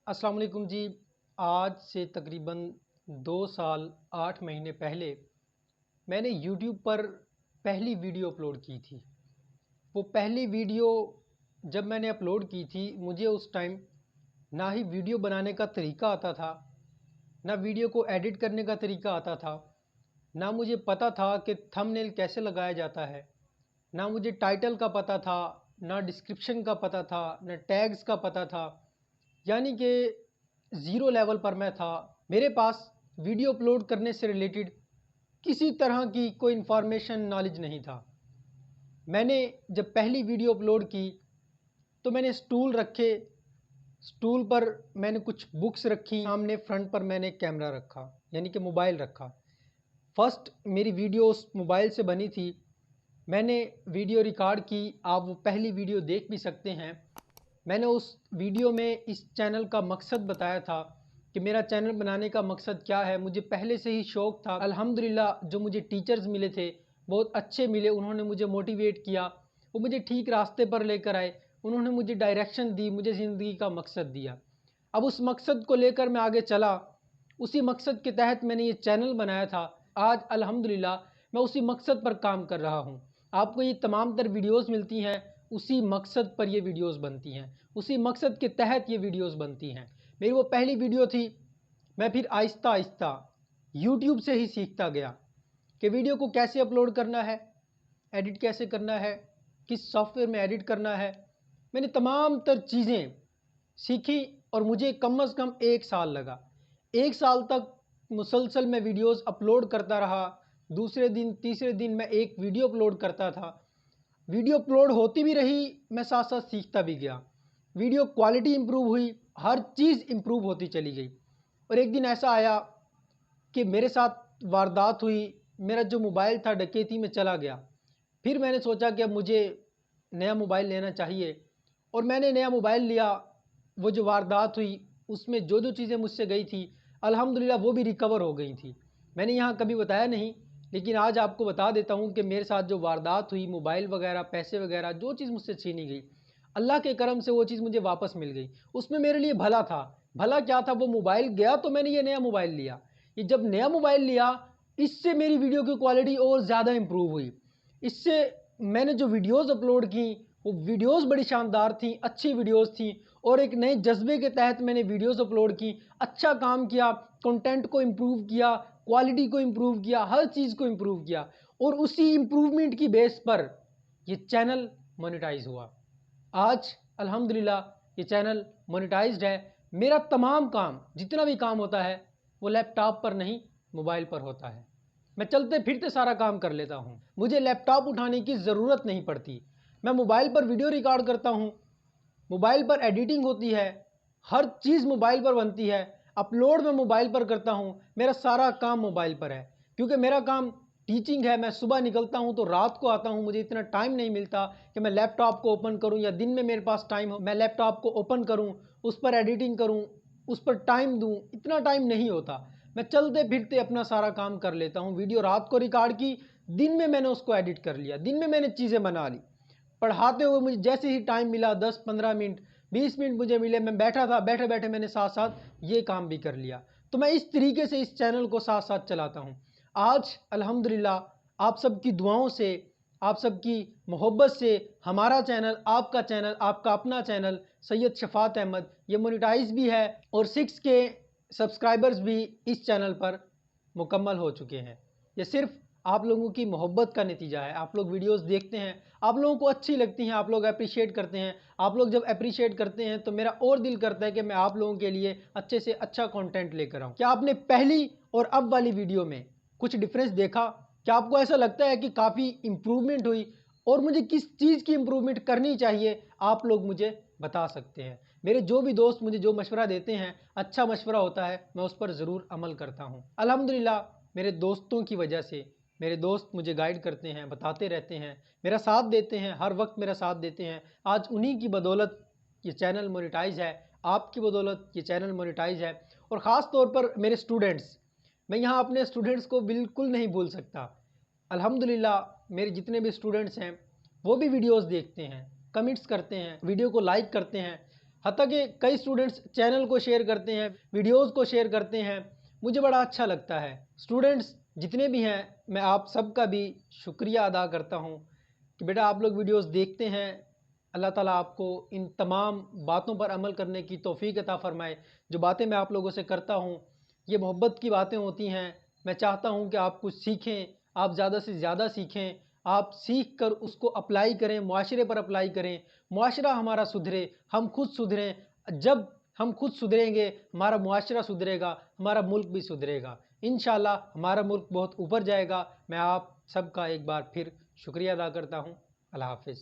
अस्सलाम वालेकुम जी। आज से तकरीबन 2 साल 8 महीने पहले मैंने यूट्यूब पर पहली वीडियो अपलोड की थी। वो पहली वीडियो जब मैंने अपलोड की थी, मुझे उस टाइम ना ही वीडियो बनाने का तरीका आता था, ना वीडियो को एडिट करने का तरीका आता था, ना मुझे पता था कि थंबनेल कैसे लगाया जाता है, ना मुझे टाइटल का पता था, ना डिस्क्रिप्शन का पता था, ना टैग्स का पता था। यानी कि ज़ीरो लेवल पर मैं था। मेरे पास वीडियो अपलोड करने से रिलेटेड किसी तरह की कोई इन्फॉर्मेशन नॉलेज नहीं था। मैंने जब पहली वीडियो अपलोड की तो मैंने स्टूल रखे, स्टूल पर मैंने कुछ बुक्स रखी, सामने फ्रंट पर मैंने कैमरा रखा यानी कि मोबाइल रखा। फर्स्ट मेरी वीडियो उस मोबाइल से बनी थी। मैंने वीडियो रिकॉर्ड की, आप वो पहली वीडियो देख भी सकते हैं। मैंने उस वीडियो में इस चैनल का मकसद बताया था कि मेरा चैनल बनाने का मकसद क्या है। मुझे पहले से ही शौक़ था। अल्हम्दुलिल्लाह जो मुझे टीचर्स मिले थे बहुत अच्छे मिले, उन्होंने मुझे मोटिवेट किया, वो मुझे ठीक रास्ते पर लेकर आए, उन्होंने मुझे डायरेक्शन दी, मुझे ज़िंदगी का मकसद दिया। अब उस मकसद को लेकर मैं आगे चला, उसी मकसद के तहत मैंने ये चैनल बनाया था। आज अल्हम्दुलिल्लाह मैं उसी मकसद पर काम कर रहा हूँ। आपको ये तमाम तर वीडियोज़ मिलती हैं, उसी मकसद पर ये वीडियोज़ बनती हैं, उसी मकसद के तहत ये वीडियोज़ बनती हैं। मेरी वो पहली वीडियो थी। मैं फिर आहिस्ता आहिस्ता यूट्यूब से ही सीखता गया कि वीडियो को कैसे अपलोड करना है, एडिट कैसे करना है, किस सॉफ्टवेयर में एडिट करना है। मैंने तमाम तर चीज़ें सीखी और मुझे कम से कम 1 साल लगा। 1 साल तक मुसलसल मैं वीडियोज़ अपलोड करता रहा। दूसरे दिन, तीसरे दिन मैं एक वीडियो अपलोड करता था। वीडियो अपलोड होती भी रही, मैं साथ साथ सीखता भी गया। वीडियो क्वालिटी इम्प्रूव हुई, हर चीज़ इम्प्रूव होती चली गई। और एक दिन ऐसा आया कि मेरे साथ वारदात हुई, मेरा जो मोबाइल था डकैती में चला गया। फिर मैंने सोचा कि अब मुझे नया मोबाइल लेना चाहिए और मैंने नया मोबाइल लिया। वो जो वारदात हुई उसमें जो चीज़ें मुझसे गई थी अल्हम्दुलिल्लाह वो भी रिकवर हो गई थी। मैंने यहाँ कभी बताया नहीं, लेकिन आज आपको बता देता हूँ कि मेरे साथ जो वारदात हुई, मोबाइल वगैरह, पैसे वगैरह जो चीज़ मुझसे छीनी गई, अल्लाह के करम से वो चीज़ मुझे वापस मिल गई। उसमें मेरे लिए भला था। भला क्या था, वो मोबाइल गया तो मैंने ये नया मोबाइल लिया। ये जब नया मोबाइल लिया, इससे मेरी वीडियो की क्वालिटी और ज़्यादा इम्प्रूव हुई। इससे मैंने जो वीडियोज़ अपलोड की वो वीडियोज़ बड़ी शानदार थी, अच्छी वीडियोज़ थी और एक नए जज्बे के तहत मैंने वीडियोज़ अपलोड की। अच्छा काम किया, कंटेंट को इम्प्रूव किया, क्वालिटी को इम्प्रूव किया, हर चीज़ को इम्प्रूव किया और उसी इम्प्रूवमेंट की बेस पर ये चैनल मोनेटाइज हुआ। आज अल्हम्दुलिल्लाह ये चैनल मोनेटाइज्ड है। मेरा तमाम काम, जितना भी काम होता है वो लैपटॉप पर नहीं, मोबाइल पर होता है। मैं चलते फिरते सारा काम कर लेता हूँ। मुझे लैपटॉप उठाने की ज़रूरत नहीं पड़ती। मैं मोबाइल पर वीडियो रिकॉर्ड करता हूँ, मोबाइल पर एडिटिंग होती है, हर चीज़ मोबाइल पर बनती है, अपलोड मैं मोबाइल पर करता हूँ। मेरा सारा काम मोबाइल पर है क्योंकि मेरा काम टीचिंग है। मैं सुबह निकलता हूँ तो रात को आता हूँ। मुझे इतना टाइम नहीं मिलता कि मैं लैपटॉप को ओपन करूँ या दिन में मेरे पास टाइम हो मैं लैपटॉप को ओपन करूँ, उस पर एडिटिंग करूँ, उस पर टाइम दूँ। इतना टाइम नहीं होता। मैं चलते फिरते अपना सारा काम कर लेता हूँ। वीडियो रात को रिकॉर्ड की, दिन में मैंने उसको एडिट कर लिया, दिन में मैंने चीज़ें बना ली। पढ़ाते हुए मुझे जैसे ही टाइम मिला, 10-15 मिनट, 20 मिनट मुझे मिले, मैं बैठा था, बैठे बैठे मैंने साथ साथ ये काम भी कर लिया। तो मैं इस तरीके से इस चैनल को साथ साथ चलाता हूँ। आज अल्हम्दुलिल्लाह आप सबकी दुआओं से, आप सबकी मोहब्बत से हमारा चैनल, आपका चैनल, आपका अपना चैनल सैयद शफ़ात अहमद ये मोनेटाइज भी है और 6K सब्सक्राइबर्स भी इस चैनल पर मुकम्मल हो चुके हैं। ये सिर्फ आप लोगों की मोहब्बत का नतीजा है। आप लोग वीडियोस देखते हैं, आप लोगों को अच्छी लगती हैं, आप लोग अप्रिशिएट करते हैं। आप लोग जब अप्रिशिएट करते हैं तो मेरा और दिल करता है कि मैं आप लोगों के लिए अच्छे से अच्छा कंटेंट लेकर आऊँ। क्या आपने पहली और अब वाली वीडियो में कुछ डिफरेंस देखा? क्या आपको ऐसा लगता है कि काफ़ी इम्प्रूवमेंट हुई? और मुझे किस चीज़ की इम्प्रूवमेंट करनी चाहिए, आप लोग मुझे बता सकते हैं। मेरे जो भी दोस्त मुझे जो मशवरा देते हैं, अच्छा मशवरा होता है, मैं उस पर ज़रूर अमल करता हूँ। अल्हम्दुलिल्लाह मेरे दोस्तों की वजह से, मेरे दोस्त मुझे गाइड करते हैं, बताते रहते हैं, मेरा साथ देते हैं, हर वक्त मेरा साथ देते हैं। आज उन्हीं की बदौलत ये चैनल मोनेटाइज है, आपकी बदौलत ये चैनल मोनेटाइज है। और ख़ास तौर पर मेरे स्टूडेंट्स, मैं यहाँ अपने स्टूडेंट्स को बिल्कुल नहीं भूल सकता। अल्हम्दुलिल्लाह मेरे जितने भी स्टूडेंट्स हैं वो भी वीडियोस देखते हैं, कमेंट्स करते हैं, वीडियो को लाइक करते हैं। हत्ता कि कई स्टूडेंट्स चैनल को शेयर करते हैं, वीडियोज़ को शेयर करते हैं। मुझे बड़ा अच्छा लगता है। स्टूडेंट्स जितने भी हैं, मैं आप सबका भी शुक्रिया अदा करता हूँ कि बेटा आप लोग वीडियोज़ देखते हैं। अल्लाह ताला आपको इन तमाम बातों पर अमल करने की तौफ़ीक अता फ़रमाए। जो बातें मैं आप लोगों से करता हूँ, ये मोहब्बत की बातें होती हैं। मैं चाहता हूँ कि आप कुछ सीखें, आप ज़्यादा से ज़्यादा सीखें। आप सीख कर उसको अप्लाई करें, मुआशरे पर अप्लाई करें। मुआशरा हमारा सुधरे, हम खुद सुधरें। जब हम खुद सुधरेंगे, हमारा मुआशरा सुधरेगा, हमारा मुल्क भी सुधरेगा। इंशाअल्लाह हमारा मुल्क बहुत ऊपर जाएगा। मैं आप सबका एक बार फिर शुक्रिया अदा करता हूँ। अल्लाह हाफ़िज़।